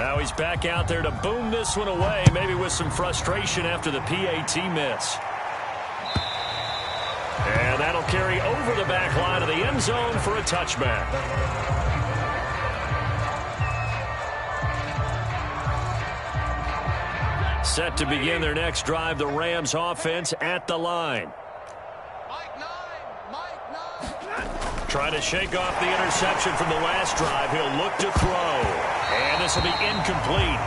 Now he's back out there to boom this one away, maybe with some frustration after the PAT miss. And that'll carry over the back line of the end zone for a touchback. Set to begin their next drive, the Rams offense at the line. Trying to shake off the interception from the last drive. He'll look to throw. And this will be incomplete.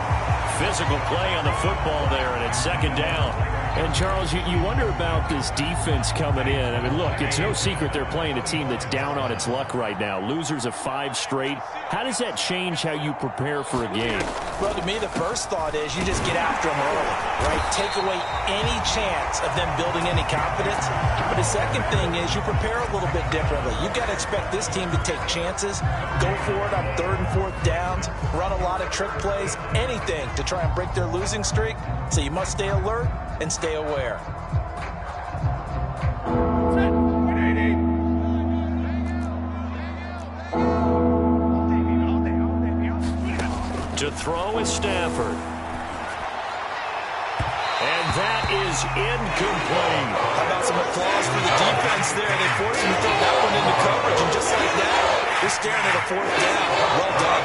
Physical play on the football there, and it's second down. And, Charles, you wonder about this defense coming in. I mean, look, it's no secret they're playing a team that's down on its luck right now. Losers of 5 straight. How does that change how you prepare for a game? Well, to me, the first thought is you just get after them early, right? Take away any chance of them building any confidence. But the second thing is you prepare a little bit differently. You've got to expect this team to take chances, go for it on 3rd and 4th downs, run a lot of trick plays, anything to try and break their losing streak. So you must stay alert and stay aware. To throw is Stafford. And that is incomplete. How about some applause for the defense there? They forced him to throw that one into coverage, and just like that, they're staring at a 4th down. Well done.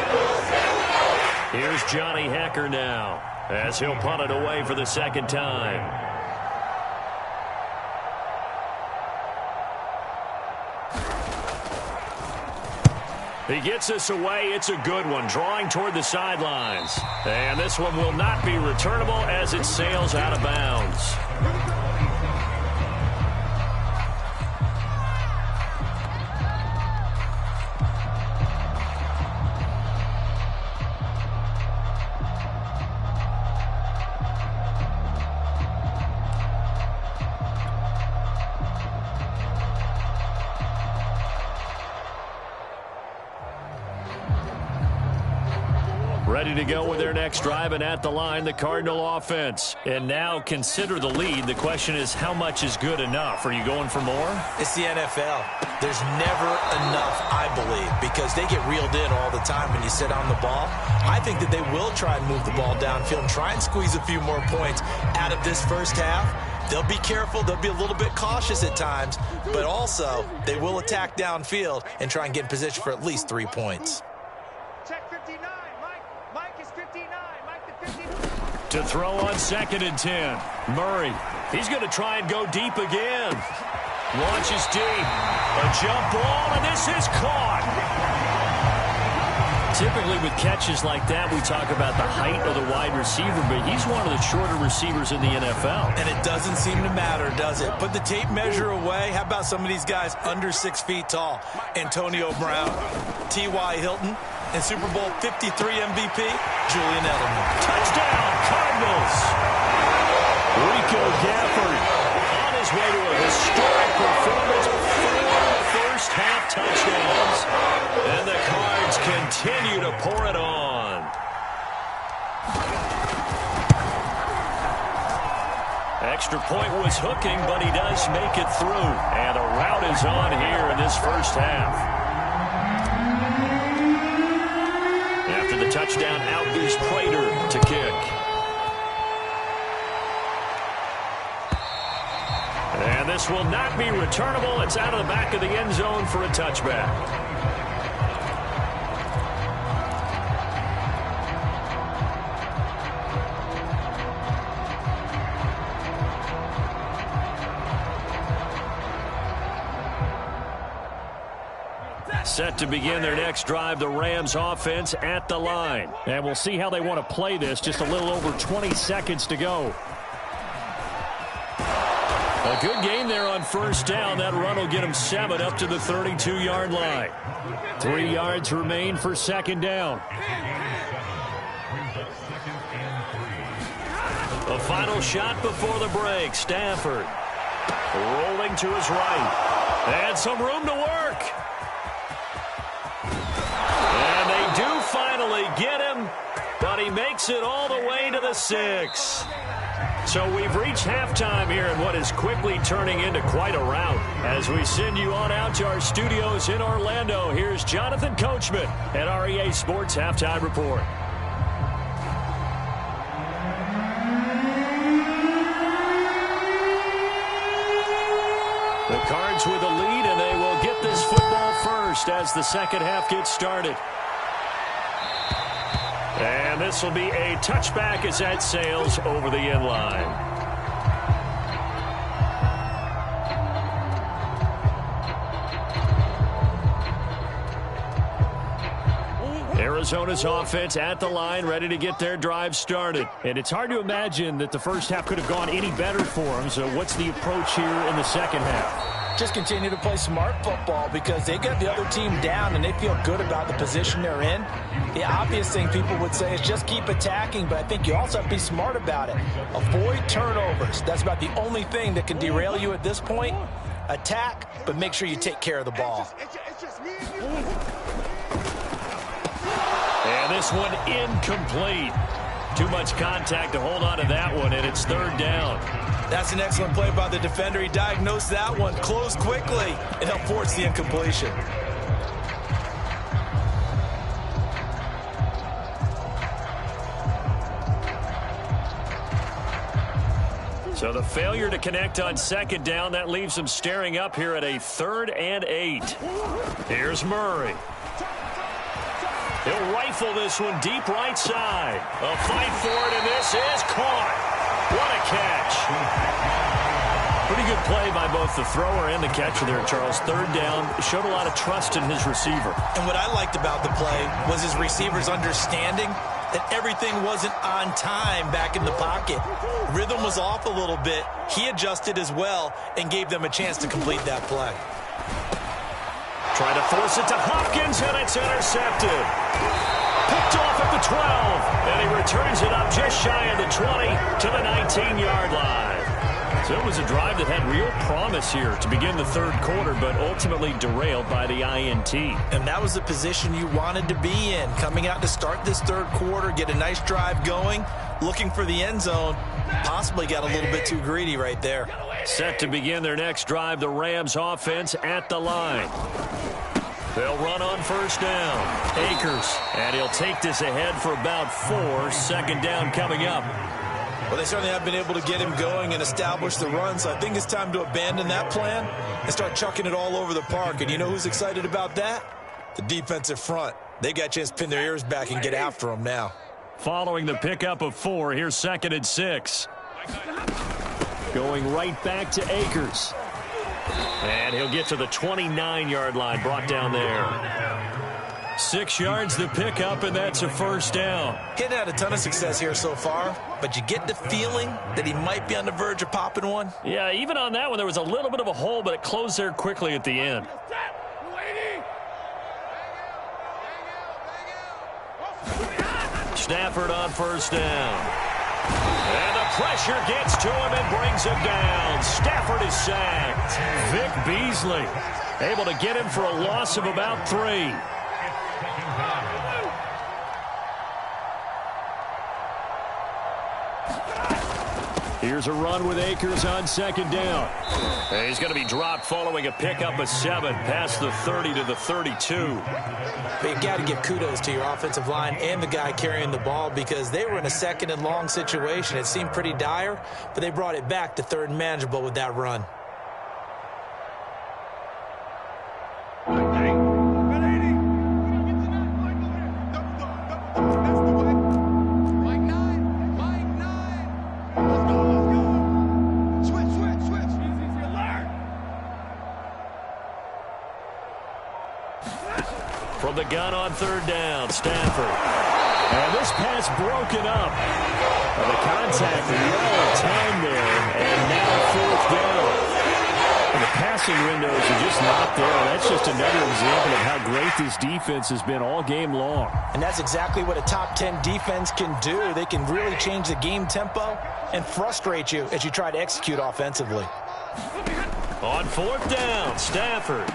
Here's Johnny Hacker now, as he'll punt it away for the second time. He gets this away. It's a good one, drawing toward the sidelines. And this one will not be returnable as it sails out of bounds. Ready to go with their next drive, and at the line, the Cardinal offense. And now consider the lead. The question is, how much is good enough? Are you going for more? It's the NFL. There's never enough, I believe, because they get reeled in all the time when you sit on the ball. I think that they will try and move the ball downfield and try and squeeze a few more points out of this first half. They'll be careful. They'll be a little bit cautious at times, but also they will attack downfield and try and get in position for at least 3 points. To throw on 2nd and 10. Murray. He's going to try and go deep again. Launches deep. A jump ball, and this is caught. Typically with catches like that, we talk about the height of the wide receiver, but he's one of the shorter receivers in the NFL. And it doesn't seem to matter, does it? Put the tape measure away. How about some of these guys under 6 feet tall? Antonio Brown, T.Y. Hilton, and Super Bowl 53 MVP, Julian Edelman. Touchdown, Cardinals! Rico Gafford on his way to a historic performance. 4 first-half touchdowns. And the Cards continue to pour it on. Extra point was hooking, but he does make it through. And a rout is on here in this first half. After the touchdown, out is Prater to kick. And this will not be returnable. It's out of the back of the end zone for a touchback. Set to begin their next drive, the Rams offense at the line. And we'll see how they want to play this. Just a little over 20 seconds to go. A good game there on first down. That run will get him 7 up to the 32-yard line. 3 yards remain for second down. The final shot before the break. Stafford rolling to his right. And some room to work. And they do finally get him, but he makes it all the way to the 6. So we've reached halftime here in what is quickly turning into quite a rout. As we send you on out to our studios in Orlando, here's Jonathan Coachman at REA Sports Halftime Report. The Cards with the lead, and they will get this football first as the second half gets started. And this will be a touchback as that sails over the end line. Arizona's offense at the line, ready to get their drive started. And it's hard to imagine that the first half could have gone any better for them. So what's the approach here in the second half? Just continue to play smart football because they got the other team down and they feel good about the position they're in. The obvious thing people would say is just keep attacking, but I think you also have to be smart about it. Avoid turnovers. That's about the only thing that can derail you at this point. Attack, but make sure you take care of the ball. And this one incomplete. Too much contact to hold on to that one, and it's third down. That's an excellent play by the defender. He diagnosed that one, closed quickly, and helped force the incompletion. So the failure to connect on second down, that leaves them staring up here at a 3rd and 8. Here's Murray. He'll rifle this one deep right side. A fight for it, and this is caught. What a catch. Pretty good play by both the thrower and the catcher there, Charles. Third down, showed a lot of trust in his receiver. And what I liked about the play was his receivers understanding that everything wasn't on time back in the pocket. Rhythm was off a little bit. He adjusted as well and gave them a chance to complete that play. Trying to force it to Hopkins, and it's intercepted. Picked off at the 12, and he returns it up just shy of the 20 to the 19-yard line. So it was a drive that had real promise here to begin the third quarter, but ultimately derailed by the INT. And that was the position you wanted to be in, coming out to start this third quarter, get a nice drive going, looking for the end zone. Possibly got a little bit too greedy right there. Set to begin their next drive, the Rams offense at the line. They'll run on first down. Akers, and he'll take this ahead for about 4. Second down coming up. Well, they certainly have been able to get him going and establish the run, so I think it's time to abandon that plan and start chucking it all over the park. And you know who's excited about that? The defensive front. They got a chance to pin their ears back and get after him now. Following the pickup of 4, here's 2nd and 6. Going right back to Akers. And he'll get to the 29-yard line, brought down there. 6 yards the pickup, and that's a first down. He hadn't had a ton of success here so far, but you get the feeling that he might be on the verge of popping one. Yeah, even on that one, there was a little bit of a hole, but it closed there quickly at the end. Stafford on first down. And the pressure gets to him and brings him down. Stafford is sacked. Vic Beasley able to get him for a loss of about 3. Here's a run with Akers on second down. And he's going to be dropped following a pickup of 7 past the 30 to the 32. But you got to give kudos to your offensive line and the guy carrying the ball because they were in a 2nd and long situation. It seemed pretty dire, but they brought it back to 3rd and manageable with that run. From the gun on third down, Stafford. And this pass broken up. The contact well timed there, and now 4th down. And the passing windows are just not there. That's just another example of how great this defense has been all game long. And that's exactly what a top 10 defense can do. They can really change the game tempo and frustrate you as you try to execute offensively. On 4th down, Stafford.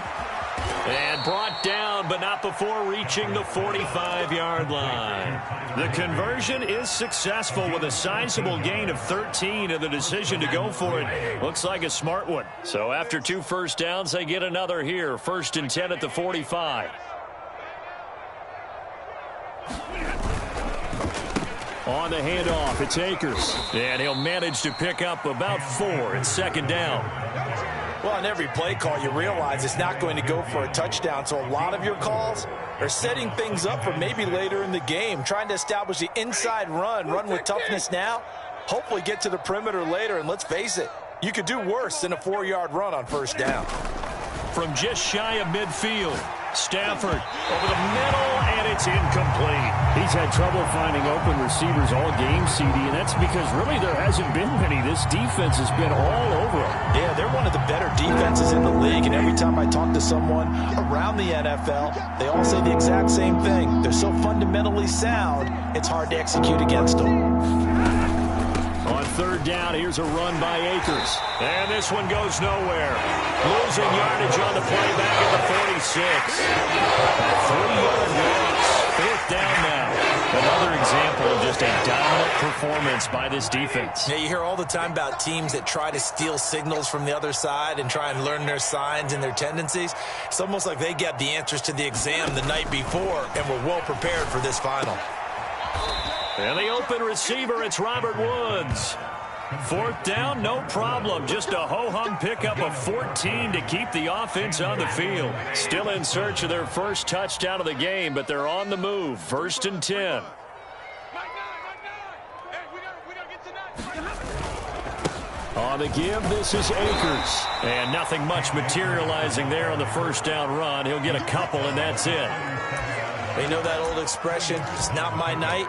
And brought down, but not before reaching the 45-yard line. The conversion is successful with a sizable gain of 13, and the decision to go for it looks like a smart one. So after 2 first downs, they get another here. 1st and 10 at the 45. On the handoff, it's Akers. And he'll manage to pick up about 4 at second down. Well, on every play call, you realize it's not going to go for a touchdown, so a lot of your calls are setting things up for maybe later in the game, trying to establish the inside run with toughness now, hopefully get to the perimeter later, and let's face it, you could do worse than a 4-yard run on first down. From just shy of midfield, Stafford over the middle, and it's incomplete. He's had trouble finding open receivers all game, CD, and that's because really there hasn't been many. This defense has been all over him. Yeah, they're one of the better defenses in the league, and every time I talk to someone around the NFL, they all say the exact same thing. They're so fundamentally sound, it's hard to execute against them. On third down, here's a run by Akers. And this one goes nowhere. Losing yardage on the play back at the 46. A 3-yard loss. Fourth down now. Another example of just a dominant performance by this defense. Yeah, you hear all the time about teams that try to steal signals from the other side and try and learn their signs and their tendencies. It's almost like they got the answers to the exam the night before and were well prepared for this final. And the open receiver, it's Robert Woods. Fourth down, no problem. Just a ho-hum pickup of 14 to keep the offense on the field. Still in search of their first touchdown of the game, but they're on the move. 1st and 10. On the give, this is Akers. And nothing much materializing there on the first down run. He'll get a couple, and that's it. You know that old expression, it's not my night?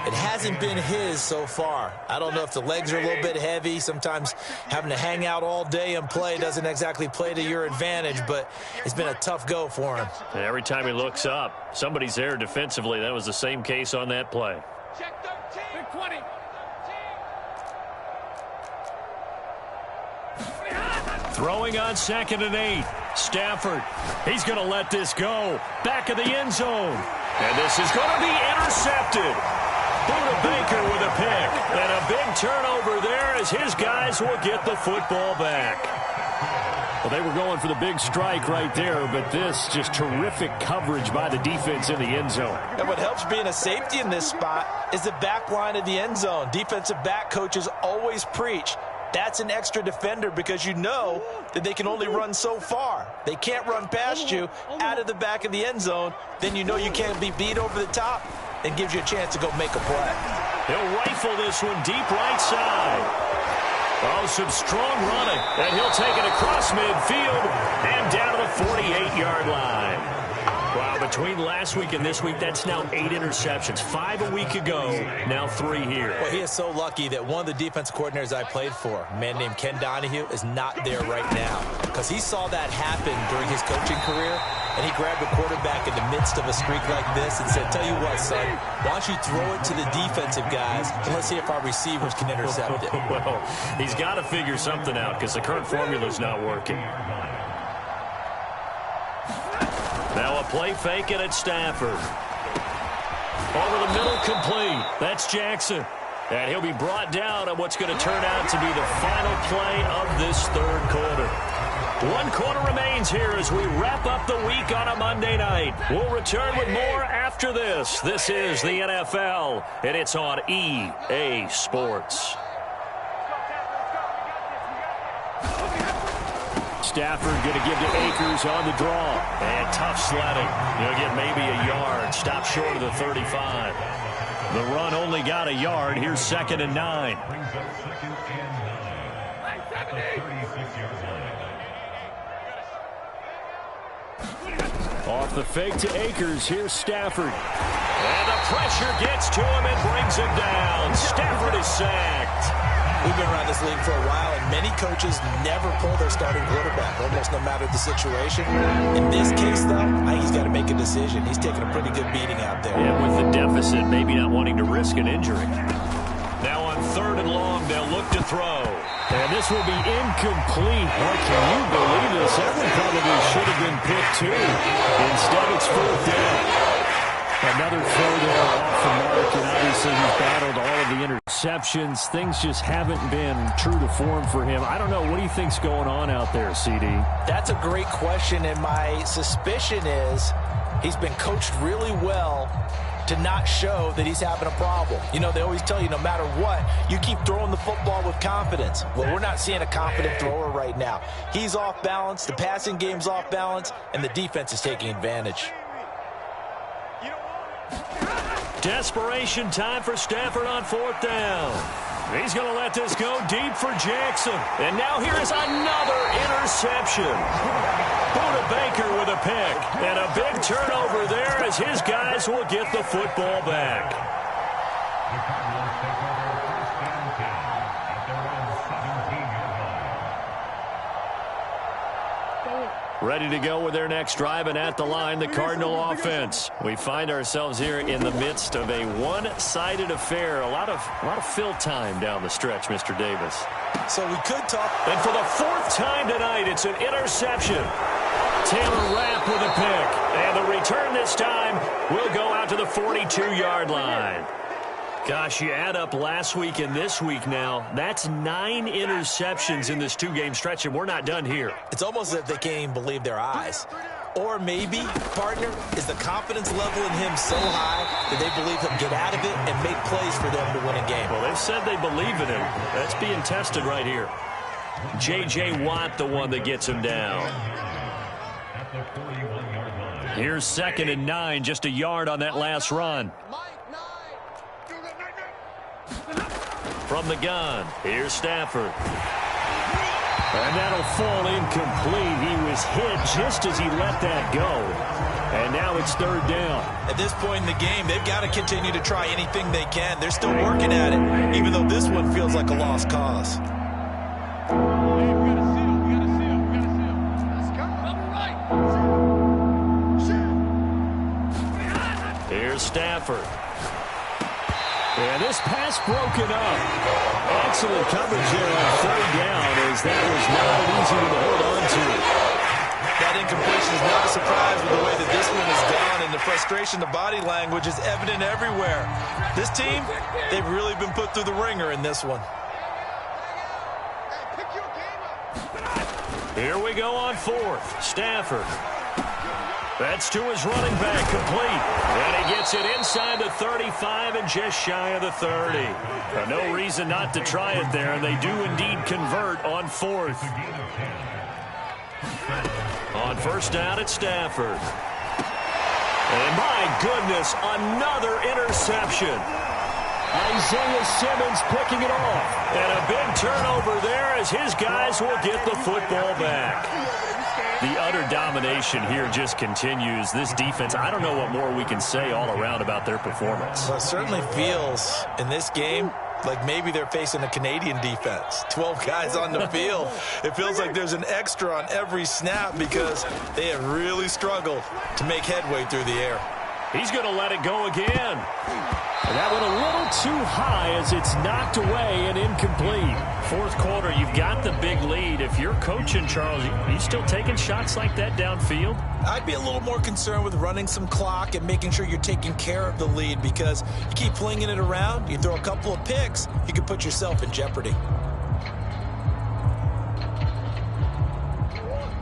It hasn't been his so far. I don't know if the legs are a little bit heavy. Sometimes having to hang out all day and play doesn't exactly play to your advantage, but it's been a tough go for him. And every time he looks up, somebody's there defensively. That was the same case on that play. Check 13. 20. Throwing on 2nd and 8. Stafford, he's going to let this go. Back of the end zone. And this is going to be intercepted. Buda Baker with a pick. And a big turnover there as his guys will get the football back. Well, they were going for the big strike right there, but this just terrific coverage by the defense in the end zone. And what helps being a safety in this spot is the back line of the end zone. Defensive back coaches always preach. That's an extra defender because you know that they can only run so far. They can't run past you out of the back of the end zone. Then you know you can't be beat over the top. It gives you a chance to go make a play. He'll rifle this one deep right side. Oh, some strong running. And he'll take it across midfield and down to the 48-yard line. Wow, between last week and this week, that's now 8 interceptions. 5 a week ago, now 3 here. Well, he is so lucky that one of the defense coordinators I played for, a man named Ken Donahue, is not there right now. Because he saw that happen during his coaching career, and he grabbed a quarterback in the midst of a streak like this and said, tell you what, son, why don't you throw it to the defensive guys, and let's see if our receivers can intercept it. Well, he's got to figure something out because the current formula's not working. Now a play fake it at Stafford. Over the middle, complete. That's Jackson. And he'll be brought down on what's going to turn out to be the final play of this third quarter. 1 quarter remains here as we wrap up the week on a Monday night. We'll return with more after this. This is the NFL, and it's on EA Sports. Stafford going to give to Akers on the draw. And tough sledding. He'll get maybe a yard. Stop short of the 35. The run only got a yard. Here's 2nd and 9. Off the fake to Akers. Here's Stafford. And the pressure gets to him and brings him down. Stafford is sacked. We've been around this league for a while, and many coaches never pull their starting quarterback, almost no matter the situation. In this case, though, I think he's got to make a decision. He's taking a pretty good beating out there. Yeah, with the deficit, maybe not wanting to risk an injury. Now on 3rd and long, they'll look to throw. And this will be incomplete. Boy, can you believe this? That one probably should have been picked, too. Instead, it's 4th down. Another throw there off the mark, and obviously he's battled all of the interceptions. Things just haven't been true to form for him. I don't know. What do you think's going on out there, CD? That's a great question, and my suspicion is He's been coached really well to not show that he's having a problem. You know, they always tell you no matter what, you keep throwing the football with confidence. Well, we're not seeing a confident thrower right now. He's off balance, the passing game's off balance, and the defense is taking advantage. Desperation time for Stafford on 4th down. He's going to let this go deep for Jackson. And now here is another interception. Buda Baker with a pick. And a big turnover there as his guys will get the football back. Ready to go with their next drive, and at the line, the Cardinal offense. We find ourselves here in the midst of a one-sided affair. A lot of fill time down the stretch, Mr. Davis. So we could talk. And for the 4th time tonight, it's an interception. Taylor Rapp with a pick. And the return this time will go out to the 42-yard line. Gosh, you add up last week and this week now, that's 9 interceptions in this 2-game stretch, and we're not done here. It's almost as if they can't even believe their eyes. Or maybe, partner, is the confidence level in him so high that they believe he'll get out of it and make plays for them to win a game. Well, they've said they believe in him. That's being tested right here. J.J. Watt, the one that gets him down. Here's 2nd and 9, just a yard on that last run. From the gun, here's Stafford. And that'll fall incomplete. He was hit just as he let that go. And now it's 3rd down. At this point in the game, they've got to continue to try anything they can. They're still working at it, even though this one feels like a lost cause. Here's Stafford. And this pass broken up. Excellent coverage here on 3rd down, as that was not an easy one to hold on to. That incompletion is not a surprise with the way that this one is gone, and the frustration, the body language is evident everywhere. This team, they've really been put through the ringer in this one. Here we go on 4th. Stafford. That's to his running back, complete. And he gets it inside the 35 and just shy of the 30. No reason not to try it there, and they do indeed convert on 4th. On 1st down, it's Stafford. And my goodness, another interception. Isaiah Simmons picking it off. And a big turnover there as his guys will get the football back. The utter domination here just continues. This defense, I don't know what more we can say all around about their performance. Well, it certainly feels in this game like maybe they're facing a Canadian defense. 12 guys on the field. It feels like there's an extra on every snap because they have really struggled to make headway through the air. He's going to let it go again. And that went a little too high as it's knocked away and incomplete. 4th quarter, you've got the big lead. If you're coaching, Charles, are you still taking shots like that downfield? I'd be a little more concerned with running some clock and making sure you're taking care of the lead, because you keep flinging it around, you throw a couple of picks, you can put yourself in jeopardy.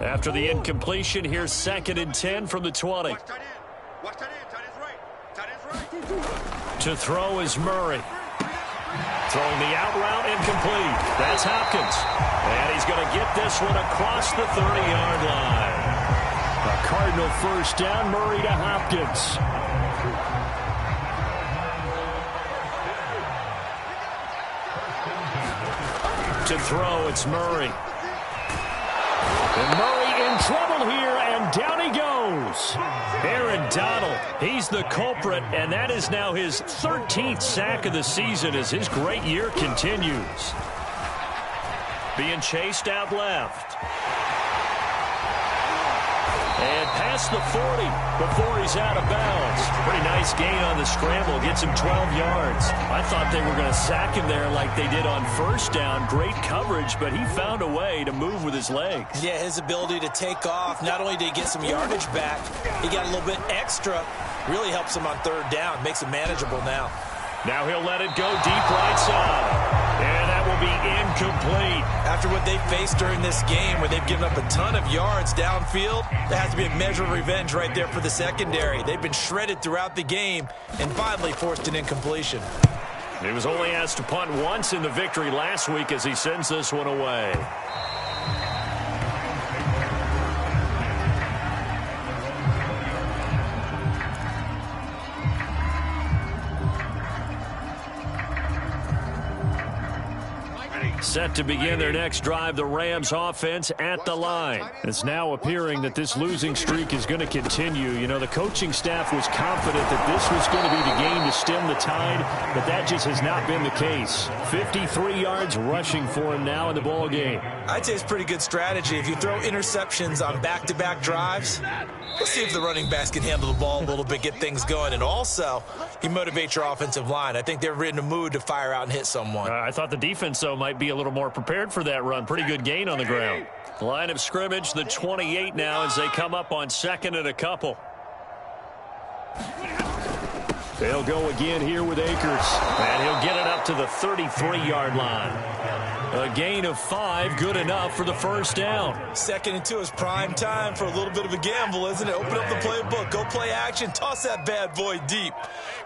After the incompletion, here's 2nd and 10 from the 20. To throw is Murray. Throwing the out route, incomplete. That's Hopkins. And he's going to get this one across the 30-yard line. A Cardinal 1st down, Murray to Hopkins. To throw, it's Murray. And Murray in trouble here, and down he goes. Aaron Donald, he's the culprit, and that is now his 13th sack of the season as his great year continues. Being chased out left. And past the 40 before he's out of bounds. Pretty nice gain on the scramble. Gets him 12 yards. I thought they were going to sack him there like they did on 1st down. Great coverage, but he found a way to move with his legs. Yeah, his ability to take off. Not only did he get some yardage back, he got a little bit extra. Really helps him on 3rd down. Makes it manageable now. Now he'll let it go deep right side. And that that will be incomplete. After what they faced during this game, where they've given up a ton of yards downfield, there has to be a measure of revenge right there for the secondary. They've been shredded throughout the game and finally forced an incompletion. He was only asked to punt once in the victory last week as he sends this one away. Set to begin their next drive, the Rams offense at the line. It's now appearing that this losing streak is going to continue. You know, the coaching staff was confident that this was going to be the game to stem the tide, but that just has not been the case. 53 yards rushing for him now in the ball game. I'd say it's pretty good strategy. If you throw interceptions on back-to-back drives, let's see if the running backs can handle the ball a little bit, get things going, and also you motivate your offensive line. I think they're in a mood to fire out and hit someone. I thought the defense, though, might be a little more prepared for that run. Pretty good gain on the ground. Line of scrimmage, the 28 now as they come up on second and a couple. They'll go again here with Akers. And he'll get it up to the 33-yard line. A gain of 5, good enough for the first down. 2nd and 2 is prime time for a little bit of a gamble, isn't it? Open up the playbook, go play action, toss that bad boy deep.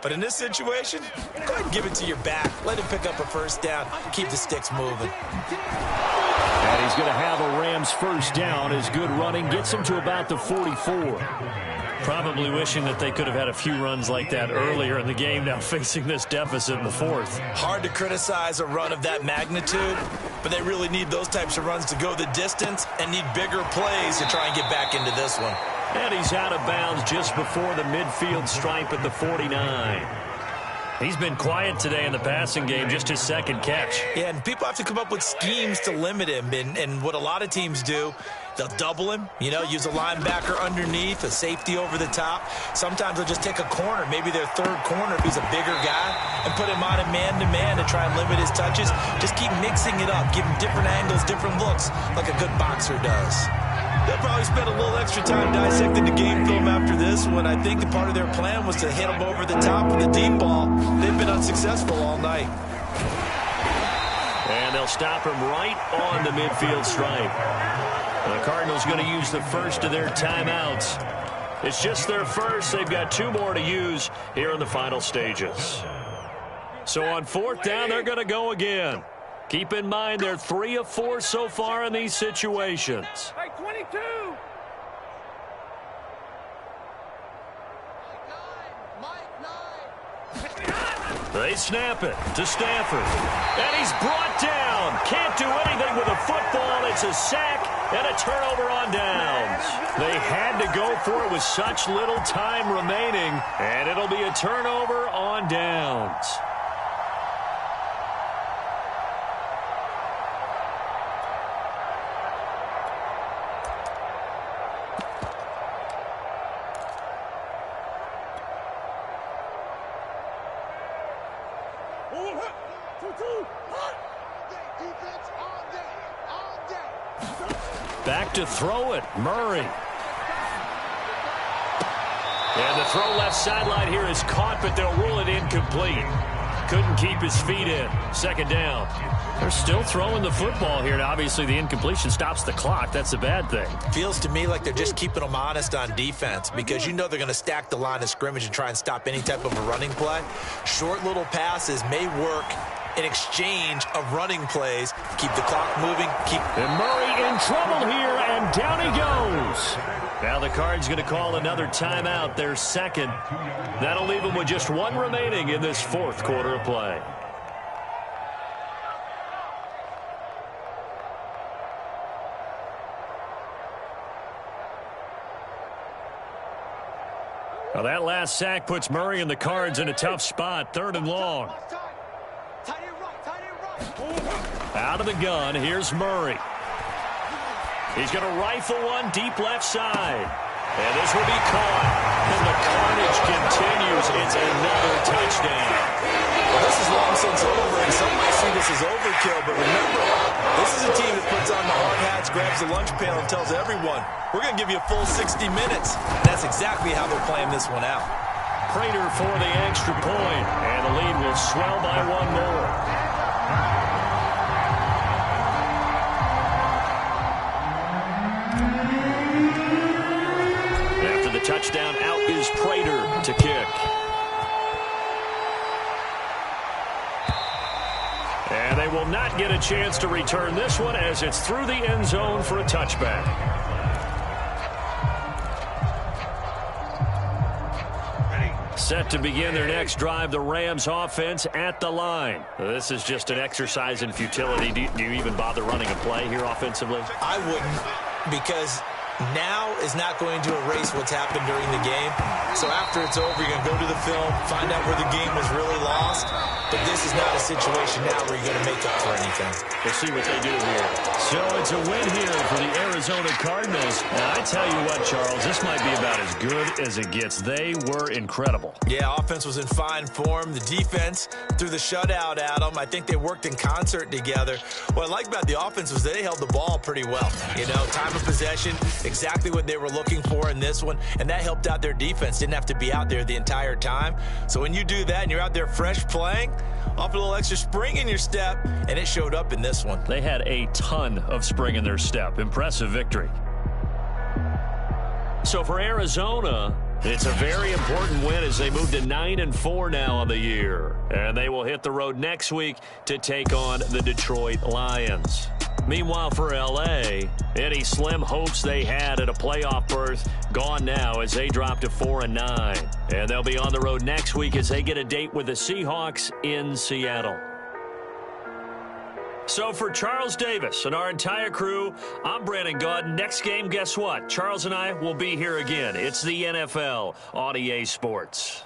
But in this situation, go ahead and give it to your back. Let him pick up a first down, keep the sticks moving. And he's going to have a Rams first down. His good running gets him to about the 44. Probably wishing that they could have had a few runs like that earlier in the game, now facing this deficit in the 4th. Hard to criticize a run of that magnitude, but they really need those types of runs to go the distance and need bigger plays to try and get back into this one. And he's out of bounds just before the midfield stripe at the 49. He's been quiet today in the passing game, just his second catch. Yeah, and people have to come up with schemes to limit him, and what a lot of teams do, they'll double him, you know, use a linebacker underneath, a safety over the top. Sometimes they'll just take a corner, maybe their third corner if he's a bigger guy, and put him on a man-to-man to try and limit his touches. Just keep mixing it up, give him different angles, different looks, like a good boxer does. They'll probably spend a little extra time dissecting the game film after this one. I think the part of their plan was to hit him over the top with the deep ball. They've been unsuccessful all night. And they'll stop him right on the midfield stripe. The Cardinals going to use the first of their timeouts. It's just their first. They've got 2 more to use here in the final stages. So on 4th down, they're going to go again. Keep in mind they're 3 of 4 so far in these situations. Hey, 22. They snap it to Stafford. And he's brought down. Can't do anything with a football. It's a sack and a turnover on downs. They had to go for it with such little time remaining. And it'll be a turnover on downs. Back to throw it, Murray. And the throw left sideline here is caught, but they'll rule it incomplete. Couldn't keep his feet in. 2nd down. They're still throwing the football here, and obviously the incompletion stops the clock. That's a bad thing. Feels to me like they're just keeping them honest on defense, because you know they're going to stack the line of scrimmage and try and stop any type of a running play. Short little passes may work in exchange of running plays. Keep the clock moving. And Murray in trouble here, and down he goes. Now the Cards going to call another timeout, their second. That'll leave them with just 1 remaining in this 4th quarter of play. Well, that last sack puts Murray and the Cards in a tough spot. 3rd and long. Out of the gun, here's Murray. He's going to rifle one deep left side. And this will be caught. And the carnage continues. It's another touchdown. Well, this is long since over, and some might see this as overkill, but remember, this is a team that puts on the hard hats, grabs the lunch pail, and tells everyone, we're going to give you a full 60 minutes. And that's exactly how they're playing this one out. Prater for the extra point, and the lead will swell by 1 more. touchdown. Out is Prater to kick. And they will not get a chance to return this one as it's through the end zone for a touchback. Set to begin their next drive, the Rams offense at the line. This is just an exercise in futility. Do you even bother running a play here offensively? I wouldn't, because now is not going to erase what's happened during the game. So after it's over, you're going to go to the film, find out where the game was really lost. But this is not a situation now where you're going to make up for anything. We'll see what they do here. So it's a win here for the Arizona Cardinals. And I tell you what, Charles, this might be about as good as it gets. They were incredible. Yeah, offense was in fine form. The defense threw the shutout at them. I think they worked in concert together. What I like about the offense was they held the ball pretty well. You know, time of possession, exactly what they were looking for in this one, and that helped out their defense. Didn't have to be out there the entire time. So when you do that and you're out there fresh playing, off a little extra spring in your step, and it showed up in this one. They had a ton of spring in their step. Impressive victory. So for Arizona, it's a very important win as they move to 9-4 now on the year. And they will hit the road next week to take on the Detroit Lions. Meanwhile, for L.A., any slim hopes they had at a playoff berth gone now as they drop to 4-9. And they'll be on the road next week as they get a date with the Seahawks in Seattle. So for Charles Davis and our entire crew, I'm Brandon Gaudin. Next game, guess what? Charles and I will be here again. It's the NFL on EA Sports.